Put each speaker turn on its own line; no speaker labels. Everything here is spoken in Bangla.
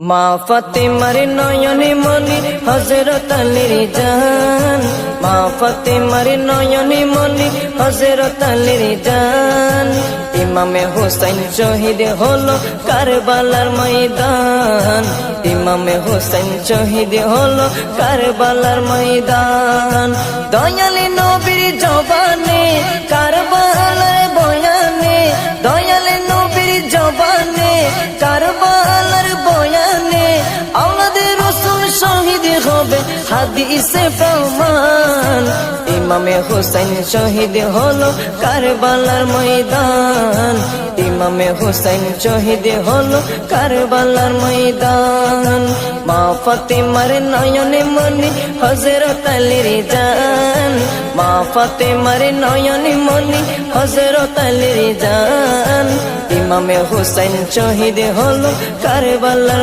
মা ফাতেমার নয়নে মনি হযরত আলীর জান, মা ফাতেমার নয়নে মনি হযরত আলীর জান। ইমামে হুসাইন শহীদ হলো কারবালার ময়দান, ইমামে হুসাইন শহীদ হলো কারবালার ময়দান। দয়ালি নবীর জবানে কারবালার বয়ানে, দয়ালি নবীর জবানে কারবালার বয়ানে আওলাদে রাসূল শহীদ হবে হাদিসে প্রমাণ। ইমামে হুসাইন শহীদ হলো কারবালার ময়দান, ইমামে হুসাইন শহীদ হলো কারবালার ময়দান। মা ফাতেমার নয়নে মনি হযরত আলীর জান, মা ফাতেমার নয়নে মনি হযরত আলীর জান। ইমামে হুসাইন শহীদ হলো কারবালার